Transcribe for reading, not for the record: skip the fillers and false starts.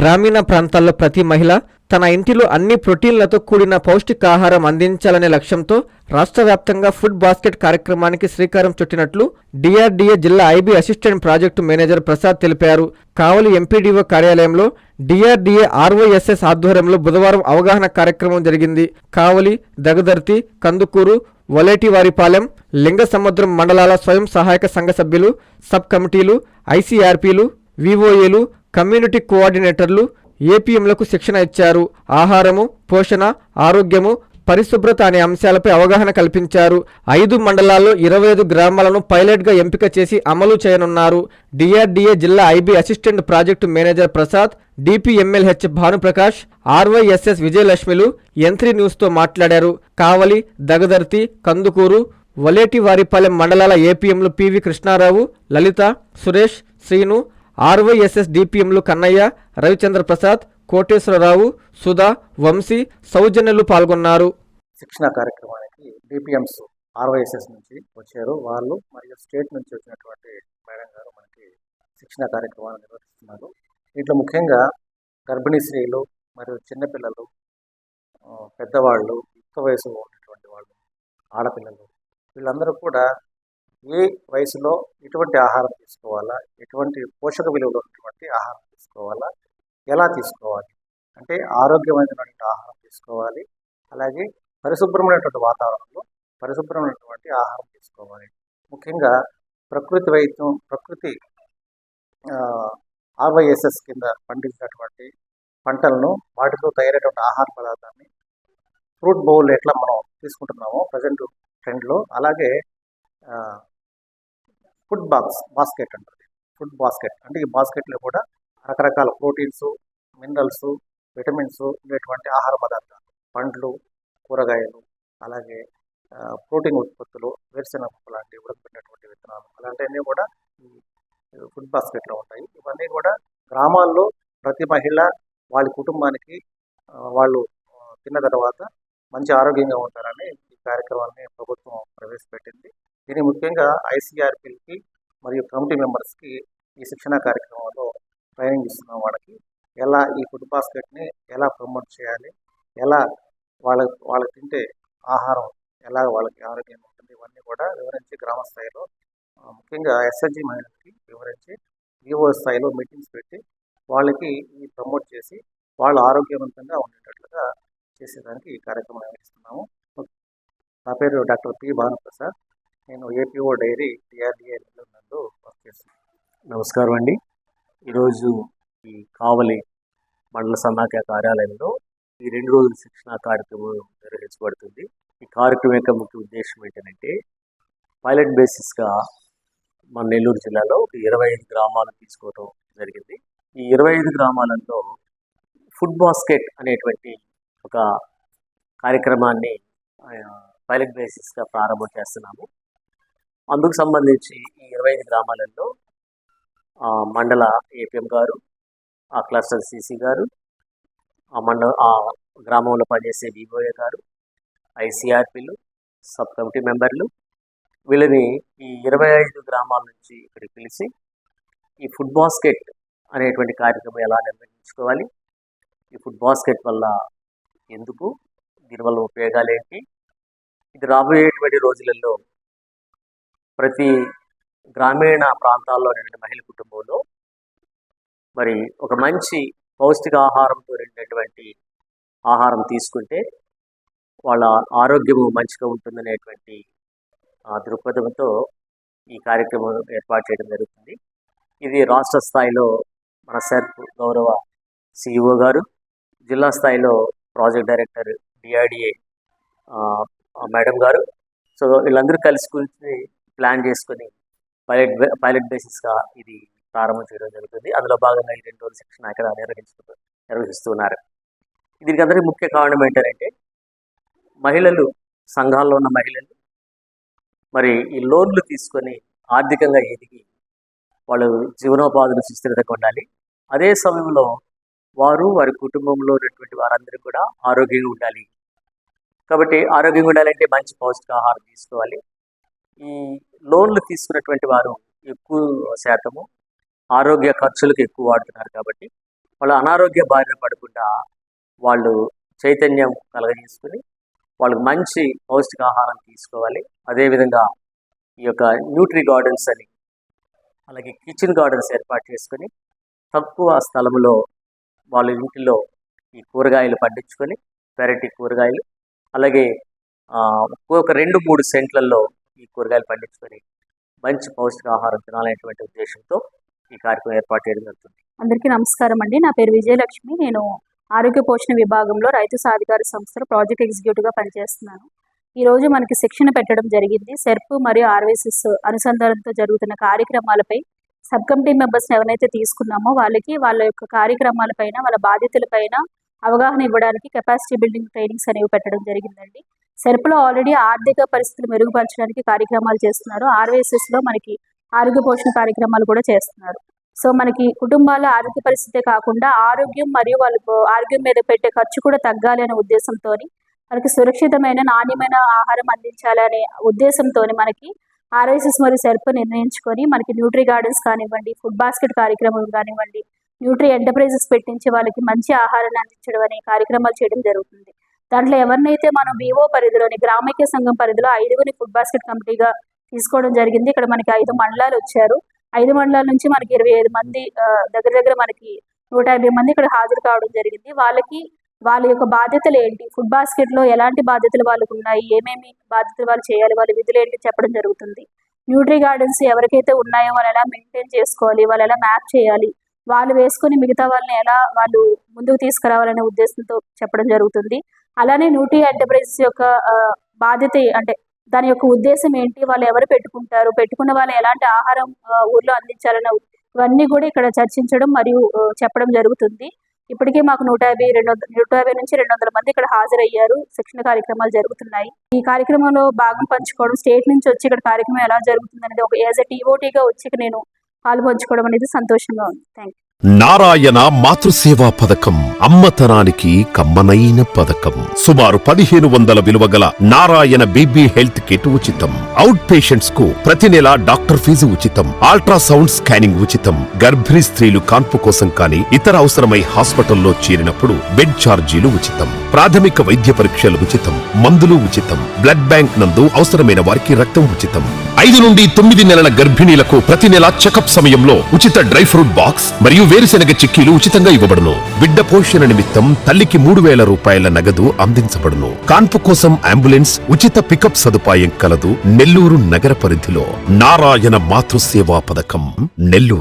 గ్రామీణ ప్రాంతాల్లో ప్రతి మహిళ తన ఇంటిలో అన్ని ప్రోటీన్లతో కూడిన పౌష్టికాహారం అందించాలనే లక్ష్యంతో రాష్ట్ర వ్యాప్తంగా ఫుడ్ బాస్కెట్ కార్యక్రమానికి శ్రీకారం చుట్టినట్లు డిఆర్డీఏ జిల్లా IB assistant project manager Prasad తెలిపారు. కావలి ఎంపీడీఓ కార్యాలయంలో డిఆర్డీఏ ఆర్వైఎస్ఎస్ ఆధ్వర్యంలో బుధవారం అవగాహన కార్యక్రమం జరిగింది. కావలి, దగదర్తి, కందుకూరు, వలేటివారిపాలెం, లింగసముద్రం మండలాల స్వయం సహాయక సంఘ సభ్యులు, సబ్ కమిటీలు, ఐసీఆర్పీలు, వివోఏలు, కమ్యూనిటీ కోఆర్డినేటర్లు, ఏపీఎంలకు శిక్షణ ఇచ్చారు. ఆహారము, పోషణ, ఆరోగ్యము, పరిశుభ్రత అనే అంశాలపై అవగాహన కల్పించారు. 5 మండలాల్లో 25 గ్రామాలను పైలట్గా ఎంపిక చేసి అమలు చేయనున్నారు. డిఆర్డీఏ జిల్లా IB assistant project manager Prasad, DPMLH Bhanuprakash, RYSS విజయలక్ష్మిలు N3 న్యూస్తో మాట్లాడారు. కావలి, దగదర్తి, కందుకూరు, వలేటివారిపాలెం మండలాల ఏపీఎంలు పివి కృష్ణారావు, లలిత, సురేష్, శ్రీను, ఆర్వైఎస్ఎస్ డిపిఎంలు కన్నయ్య, రవిచంద్ర ప్రసాద్, కోటేశ్వరరావు, సుధా, వంశీ, సౌజన్యులు పాల్గొన్నారు. శిక్షణ కార్యక్రమానికి డిపిఎంస్ ఆర్వైఎస్ఎస్ నుంచి వచ్చారు. వాళ్ళు మరియు స్టేట్ నుంచి వచ్చినటువంటి మేడం గారు మనకి శిక్షణ కార్యక్రమాలు నిర్వహిస్తున్నారు. దీంట్లో ముఖ్యంగా గర్భిణీ స్త్రీలు మరియు చిన్నపిల్లలు, పెద్దవాళ్ళు, యుక్త వయసులో ఉన్నటువంటి వాళ్ళు, ఆడపిల్లలు, వీళ్ళందరూ కూడా ఏ వయసులో ఎటువంటి ఆహారం తీసుకోవాలా, ఎటువంటి పోషక విలువలు ఉన్నటువంటి ఆహారం తీసుకోవాలా, ఎలా తీసుకోవాలి అంటే ఆరోగ్యమైనటువంటి ఆహారం తీసుకోవాలి, అలాగే పరిశుభ్రమైనటువంటి వాతావరణంలో పరిశుభ్రమైనటువంటి ఆహారం తీసుకోవాలి. ముఖ్యంగా ప్రకృతి ఆర్వైఎస్ఎస్ కింద పండించినటువంటి పంటలను, వాటితో తయారైనటువంటి ఆహార పదార్థాన్ని ఫ్రూట్ బౌల్ ఎట్లా మనం తీసుకుంటున్నామో ప్రజెంట్ ట్రెండ్లో, అలాగే ఫుడ్ బాస్కెట్ అంటారు. ఫుడ్ బాస్కెట్ అంటే ఈ బాస్కెట్లో కూడా రకరకాల ప్రోటీన్స్, మినరల్స్, విటమిన్స్ ఉండేటువంటి ఆహార పదార్థాలు, పండ్లు, కూరగాయలు, అలాగే ప్రోటీన్ ఉత్పత్తులు, వేరుశెనగ లాంటి ఉడకబెట్టినటువంటి విత్తనాలు, అలాంటివన్నీ కూడా ఈ ఫుడ్ బాస్కెట్లో ఉంటాయి. ఇవన్నీ కూడా గ్రామాల్లో ప్రతి మహిళ వాళ్ళ కుటుంబానికి వాళ్ళు తిన్న తర్వాత మంచి ఆరోగ్యంగా ఉంటారని ఈ కార్యక్రమాన్ని ప్రభుత్వం ప్రవేశపెట్టింది. దీన్ని ముఖ్యంగా ఐసీఆర్పీలకి మరియు కమిటీ మెంబర్స్కి ఈ శిక్షణ కార్యక్రమంలో ట్రైనింగ్ ఇస్తున్నాం. వాళ్ళకి ఎలా ఈ ఫుడ్ బాస్కెట్ని ఎలా ప్రమోట్ చేయాలి, ఎలా వాళ్ళకి తింటే ఆహారం ఎలా వాళ్ళకి ఆరోగ్యంగా ఉంటుంది, ఇవన్నీ కూడా వివరించి గ్రామ స్థాయిలో ముఖ్యంగా ఎస్ఎస్జి మహిళలకి వివరించి వివో స్థాయిలో మీటింగ్స్ పెట్టి వాళ్ళకి ఈ ప్రమోట్ చేసి వాళ్ళు ఆరోగ్యవంతంగా ఉండేటట్లుగా చేసేదానికి ఈ కార్యక్రమం నిర్వహిస్తున్నాము. నా పేరు డాక్టర్ పి భానుప్రసాద్. నేను ఏపీఓ డైరీ డిఆర్డీఏ నందు వర్క్ చేస్తున్నాను. నమస్కారం అండి. ఈరోజు ఈ కావలి మండల సన్నాహక కార్యాలయంలో ఈ 2 రోజుల శిక్షణ కార్యక్రమం నిర్వహించబడుతుంది. ఈ కార్యక్రమం యొక్క ముఖ్య ఉద్దేశం ఏంటంటే పైలట్ బేసిస్గా మన నెల్లూరు జిల్లాలో 25 గ్రామాలు తీసుకోవడం జరిగింది. ఈ 25 గ్రామాలలో ఫుడ్ బాస్కెట్ అనేటువంటి ఒక కార్యక్రమాన్ని పైలట్ బేసిస్గా ప్రారంభం చేస్తున్నాము. అందుకు సంబంధించి ఈ 25 గ్రామాలలో మండల ఏపీఎం గారు, ఆ క్లస్టర్ సిసి గారు, ఆ గ్రామంలో పనిచేసే వివోఏ గారు, ఐసీఆర్పీలు, సబ్ కమిటీ మెంబర్లు, వీళ్ళని ఈ 25 గ్రామాల నుంచి ఇక్కడికి పిలిచి ఈ ఫుడ్ బాస్కెట్ అనేటువంటి కార్యక్రమం ఎలా నిర్వహించుకోవాలి, ఈ ఫుడ్ బాస్కెట్ వల్ల ఎందుకు, దీనివల్ల ఉపయోగాలు ఏంటి, ఇది రాబోయేటువంటి రోజులలో ప్రతి గ్రామీణ ప్రాంతాల్లో మహిళ కుటుంబంలో మరి ఒక మంచి పౌష్టికాహారంతో నిండినటువంటి ఆహారం తీసుకుంటే వాళ్ళ ఆరోగ్యము మంచిగా ఉంటుందనేటువంటి దృక్పథంతో ఈ కార్యక్రమం ఏర్పాటు చేయడం జరుగుతుంది. ఇది రాష్ట్ర స్థాయిలో మన సెర్ప్ గౌరవ సిఇఓ గారు, జిల్లా స్థాయిలో ప్రాజెక్ట్ డైరెక్టర్ డిఆర్డీఏ మేడం గారు, సో వీళ్ళందరూ కలిసి కూర్చుని ప్లాన్ చేసుకొని పైలట్ బేసిస్గా ఇది ప్రారంభం చేయడం జరుగుతుంది. అందులో భాగంగా ఈ 2 రోజుల శిక్షణ ఇక్కడ నిర్వహిస్తున్నారు. దీనికి అందరికీ ముఖ్య కారణం ఏంటంటే మహిళలు, సంఘాల్లో ఉన్న మహిళలు మరి ఈ లోన్లు తీసుకొని ఆర్థికంగా ఎదిగి వాళ్ళు జీవనోపాధిని సుస్థిరతగా ఉండాలి. అదే సమయంలో వారి కుటుంబంలో ఉన్నటువంటి వారందరూ కూడా ఆరోగ్యంగా ఉండాలి. కాబట్టి ఆరోగ్యంగా ఉండాలంటే మంచి పౌష్టికాహారం తీసుకోవాలి. ఈ లోన్లు తీసుకున్నటువంటి వారు ఎక్కువ శాతము ఆరోగ్య ఖర్చులకు ఎక్కువ వాడుతున్నారు. కాబట్టి వాళ్ళు అనారోగ్య బారిన పడకుండా వాళ్ళు చైతన్యం కలగజేసుకుని వాళ్ళకి మంచి పౌష్టికాహారం తీసుకోవాలి. అదేవిధంగా ఈ యొక్క న్యూట్రీ గార్డెన్స్ అని అలాగే కిచెన్ గార్డెన్స్ ఏర్పాటు చేసుకొని తక్కువ స్థలంలో వాళ్ళ ఇంటిలో ఈ కూరగాయలు పండించుకొని వెరైటీ కూరగాయలు అలాగే ఒక 2-3 సెంట్లలో ఈ కూరగాయలు పండించుకొని మంచి పౌష్టికాహారం తినాలనేటువంటి ఉద్దేశంతో ఈ కార్యక్రమం ఏర్పాటు చేయడం జరుగుతుంది. అందరికీ నమస్కారం అండి. నా పేరు విజయలక్ష్మి. నేను ఆరోగ్య పోషణ విభాగంలో రైతు సాధికార సంస్థలో ప్రాజెక్ట్ ఎగ్జిక్యూటివ్గా పనిచేస్తున్నాను. ఈరోజు మనకి శిక్షణ పెట్టడం జరిగింది. సెర్ప్ మరియు ఆర్వైసిస్ అనుసంధానంతో జరుగుతున్న కార్యక్రమాలపై సబ్ కమిటీ మెంబర్స్ ఎవరైతే తీసుకున్నామో వాళ్ళకి వాళ్ళ యొక్క కార్యక్రమాలపైన వాళ్ళ బాధ్యతలపైన అవగాహన ఇవ్వడానికి కెపాసిటీ బిల్డింగ్ ట్రైనింగ్స్ అనేవి పెట్టడం జరిగిందండి. సెర్ప్లో ఆల్రెడీ ఆర్థిక పరిస్థితులు మెరుగుపరచడానికి కార్యక్రమాలు చేస్తున్నారు. ఆర్వైసిస్లో మనకి ఆరోగ్య పోషణ కార్యక్రమాలు కూడా చేస్తున్నారు. సో మనకి కుటుంబాల ఆరోగ్య పరిస్థితే కాకుండా ఆరోగ్యం మరియు వాళ్ళకు ఆరోగ్యం మీద పెట్టే ఖర్చు కూడా తగ్గాలి అనే ఉద్దేశంతో మనకి సురక్షితమైన నాణ్యమైన ఆహారం అందించాలి అనే ఉద్దేశంతో మనకి ఆర్వైసిస్ మరియు సెర్ప్ నిర్ణయించుకొని మనకి న్యూట్రీ గార్డెన్స్ కానివ్వండి, ఫుడ్ బాస్కెట్ కార్యక్రమం కానివ్వండి, న్యూట్రీ ఎంటర్ప్రైజెస్ పెట్టించి వాళ్ళకి మంచి ఆహారాన్ని అందించడం అనే కార్యక్రమాలు చేయడం జరుగుతుంది. దాంట్లో ఎవరినైతే మనం వివో పరిధిలోని గ్రామైక్య సంఘం పరిధిలో 5గురిని ఫుడ్ బాస్కెట్ కమిటీగా తీసుకోవడం జరిగింది. ఇక్కడ మనకి 5 మండలాలు వచ్చారు. 5 మండలాల నుంచి మనకి 25 మంది దగ్గర మనకి 150 మంది ఇక్కడ హాజరు కావడం జరిగింది. వాళ్ళకి వాళ్ళ యొక్క బాధ్యతలు ఏంటి, ఫుడ్ బాస్కెట్లో ఎలాంటి బాధ్యతలు వాళ్ళకు ఉన్నాయి, ఏమేమి బాధ్యతలు వాళ్ళు చేయాలి, వాళ్ళ విధులు ఏంటి చెప్పడం జరుగుతుంది. న్యూట్రీ గార్డెన్స్ ఎవరికైతే ఉన్నాయో వాళ్ళు ఎలా మెయింటైన్ చేసుకోవాలి, వాళ్ళు ఎలా మ్యాప్ చేయాలి, వాళ్ళు వేసుకుని మిగతా వాళ్ళని ఎలా వాళ్ళు ముందుకు తీసుకురావాలనే ఉద్దేశంతో చెప్పడం జరుగుతుంది. అలానే న్యూట్రీ ఎంటర్ప్రైజెస్ యొక్క బాధ్యత అంటే దాని యొక్క ఉద్దేశం ఏంటి, వాళ్ళు ఎవరు పెట్టుకుంటారు, పెట్టుకున్న వాళ్ళు ఎలాంటి ఆహారం ఊర్లో అందించాలన్న ఇవన్నీ కూడా ఇక్కడ చర్చించడం మరియు చెప్పడం జరుగుతుంది. ఇప్పటికే మాకు 150 నుంచి 200 మంది ఇక్కడ హాజరయ్యారు. శిక్షణ కార్యక్రమాలు జరుగుతున్నాయి. ఈ కార్యక్రమంలో భాగం పంచుకోవడం, స్టేట్ నుంచి వచ్చి ఇక్కడ కార్యక్రమం ఎలా జరుగుతుంది అనేది ఒక యాజ్ ఎ టీఓటీగా వచ్చి నేను పాలు పంచుకోవడం అనేది సంతోషంగా ఉంది. Thank you. నారాయణ మాతృసేవా పథకం అమ్మతనానికి కమ్మనైన పథకం. సుమారు 1500 విలువ గల నారాయణ బీబీ హెల్త్ కిట్ ఉచితం. అవుట్ పేషెంట్స్ కు ప్రతి నెల డాక్టర్ ఫీజు ఉచితం. అల్ట్రాసౌండ్ స్కానింగ్ ఉచితం. గర్భిణీ స్త్రీలు కాన్పు కోసం కానీ ఇతర అవసరమై హాస్పిటల్లో చేరినప్పుడు బెడ్ ఛార్జీలు ఉచితం. ప్రాథమిక వైద్య పరీక్షలు ఉచితం. మందులు ఉచితం. బ్లడ్ బ్యాంక్ నందు అవసరమైన వారికి రక్తం ఉచితం. 5 నుండి 9 నెలల గర్భిణీలకు ప్రతి నెల చెకప్ సమయంలో ఉచిత డ్రై ఫ్రూట్ బాక్స్ మరియు వేరుశెనగ చిక్కీలు ఉచితంగా ఇవ్వబడును. బిడ్డ పోషణ నిమిత్తం తల్లికి 3000 రూపాయల నగదు అందించబడును. కాన్పు కోసం అంబులెన్స్ ఉచిత పికప్ సదుపాయం కలదు. నెల్లూరు నగర పరిధిలో నారాయణ మాతృసేవా పథకం, నెల్లూరు.